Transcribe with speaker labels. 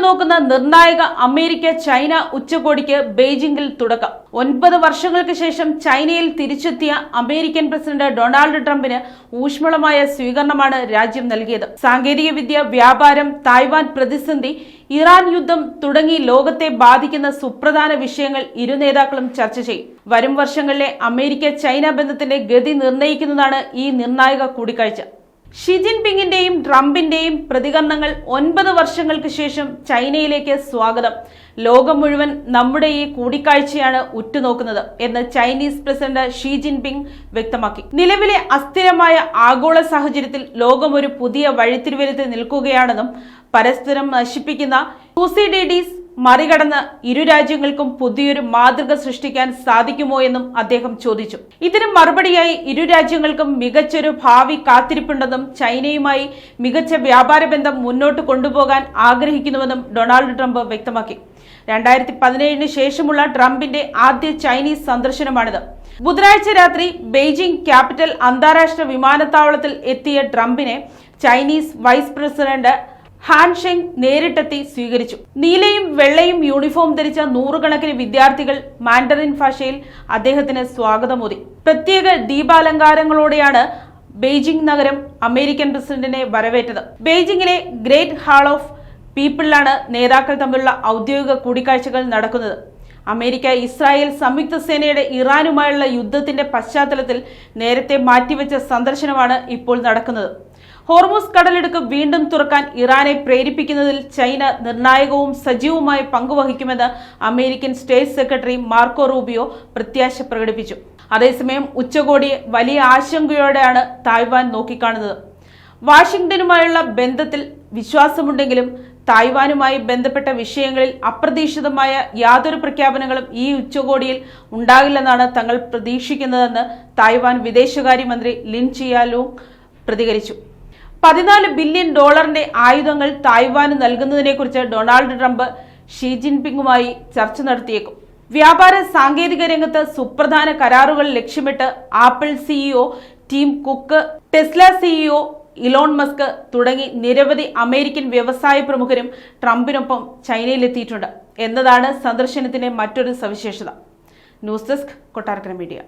Speaker 1: ഉറ്റുനോക്കുന്ന നിർണായക America China ഉച്ചകോടിക്ക് ബെയ്ജിംഗിൽ തുടക്കം. 9 വർഷങ്ങൾക്ക് ശേഷം ചൈനയിൽ തിരിച്ചെത്തിയ അമേരിക്കൻ പ്രസിഡന്റ് ഡൊണാൾഡ് ട്രംപിന് ഊഷ്മളമായ സ്വീകരണമാണ് രാജ്യം നൽകിയത്. സാങ്കേതികവിദ്യ, വ്യാപാരം, തായ്വാൻ പ്രതിസന്ധി, ഇറാൻ യുദ്ധം തുടങ്ങി ലോകത്തെ ബാധിക്കുന്ന സുപ്രധാന വിഷയങ്ങൾ ഇരു നേതാക്കളും ചർച്ച ചെയ്യും. വരും വർഷങ്ങളിലെ അമേരിക്ക ചൈന ബന്ധത്തിന്റെ ഗതി നിർണ്ണയിക്കുന്നതാണ് ഈ നിർണായക കൂടിക്കാഴ്ച. ഷി ജിൻപിങ്ങിന്റെയും ട്രംപിന്റെയും പ്രതികരണങ്ങൾ. 9 വർഷങ്ങൾക്ക് ശേഷം ചൈനയിലേക്ക് സ്വാഗതം. ലോകം മുഴുവൻ നമ്മുടെ ഈ കൂടിക്കാഴ്ചയാണ് ഉറ്റുനോക്കുന്നത് എന്ന് ചൈനീസ് പ്രസിഡന്റ് ഷി ജിൻപിങ് വ്യക്തമാക്കി. നിലവിലെ അസ്ഥിരമായ ആഗോള സാഹചര്യത്തിൽ ലോകം ഒരു പുതിയ വഴിത്തിരിവിലെത്തി നിൽക്കുകയാണെന്നും പരസ്പരം നശിപ്പിക്കുന്ന തുസിഡിഡീസ് മറികടന്ന് ഇരു രാജ്യങ്ങൾക്കും പുതിയൊരു മാതൃക സൃഷ്ടിക്കാൻ സാധിക്കുമോ എന്നും അദ്ദേഹം ചോദിച്ചു. ഇതിന് മറുപടിയായി ഇരു രാജ്യങ്ങൾക്കും മികച്ചൊരു ഭാവി കാത്തിരിപ്പുണ്ടെന്നും ചൈനയുമായി മികച്ച വ്യാപാര ബന്ധം മുന്നോട്ട് കൊണ്ടുപോകാൻ ആഗ്രഹിക്കുന്നുവെന്നും ഡൊണാൾഡ് ട്രംപ് വ്യക്തമാക്കി. 2017 ശേഷമുള്ള ട്രംപിന്റെ ആദ്യ ചൈനീസ് സന്ദർശനമാണിത്. ബുധനാഴ്ച രാത്രി ബെയ്ജിംഗ് ക്യാപിറ്റൽ അന്താരാഷ്ട്ര വിമാനത്താവളത്തിൽ എത്തിയ ട്രംപിനെ Chinese vice president Han Zheng നേരിട്ടെത്തി സ്വീകരിച്ചു. നീലയും വെള്ളയും യൂണിഫോം ധരിച്ച നൂറുകണക്കിന് വിദ്യാർത്ഥികൾ മാൻഡറിൻ ഭാഷയിൽ അദ്ദേഹത്തിന് സ്വാഗതമോദി. പ്രത്യേക ദീപാലങ്കാരങ്ങളോടെയാണ് ബെയ്ജിംഗ് നഗരം അമേരിക്കൻ പ്രസിഡന്റിനെ വരവേറ്റത്. ബെയ്ജിംഗിലെ ഗ്രേറ്റ് ഹാൾ ഓഫ് പീപ്പിളിലാണ് നേതാക്കൾ തമ്മിലുള്ള ഔദ്യോഗിക കൂടിക്കാഴ്ചകൾ നടക്കുന്നത്. അമേരിക്ക ഇസ്രായേൽ സംയുക്ത സേനയുടെ ഇറാനുമായുള്ള യുദ്ധത്തിന്റെ പശ്ചാത്തലത്തിൽ നേരത്തെ മാറ്റിവെച്ച സന്ദർശനമാണ് ഇപ്പോൾ നടക്കുന്നത്. ഹോർമുസ് കടലിടുക്ക് വീണ്ടും തുറക്കാൻ ഇറാനെ പ്രേരിപ്പിക്കുന്നതിൽ ചൈന നിർണായകവും സജീവവുമായ പങ്കുവഹിക്കുമെന്ന് American state secretary Marco Rubio പ്രത്യാശ പ്രകടിപ്പിച്ചു. അതേസമയം ഉച്ചകോടിയെ വലിയ ആശങ്കയോടെയാണ് തായ്വാൻ നോക്കിക്കാണുന്നത്. വാഷിംഗ്ടണുമായുള്ള ബന്ധത്തിൽ വിശ്വാസമുണ്ടെങ്കിലും തായ്വാനുമായി ബന്ധപ്പെട്ട വിഷയങ്ങളിൽ അപ്രതീക്ഷിതമായ യാതൊരു പ്രഖ്യാപനങ്ങളും ഈ ഉച്ചകോടിയിൽ ഉണ്ടാകില്ലെന്നാണ് തങ്ങൾ പ്രതീക്ഷിക്കുന്നതെന്ന് തായ്വാൻ വിദേശകാര്യമന്ത്രി ലിൻ ചിയാലൂങ് പ്രതികരിച്ചു. $14 ബില്യൺ ആയുധങ്ങൾ തായ്വാന് നൽകുന്നതിനെക്കുറിച്ച് ഡൊണാൾഡ് ട്രംപ് ഷി ജിൻപിങ്ങുമായി ചർച്ച നടത്തിയേക്കും. വ്യാപാര സാങ്കേതിക രംഗത്ത് സുപ്രധാന കരാറുകൾ ലക്ഷ്യമിട്ട് apple CEO Tim cook, Tesla CEO Elon Musk തുടങ്ങി നിരവധി അമേരിക്കൻ വ്യവസായ പ്രമുഖരും ട്രംപിനൊപ്പം ചൈനയിലെത്തിയിട്ടുണ്ട് എന്നതാണ് സന്ദർശനത്തിന്റെ മറ്റൊരു സവിശേഷത. News desk, Kottarakkara media.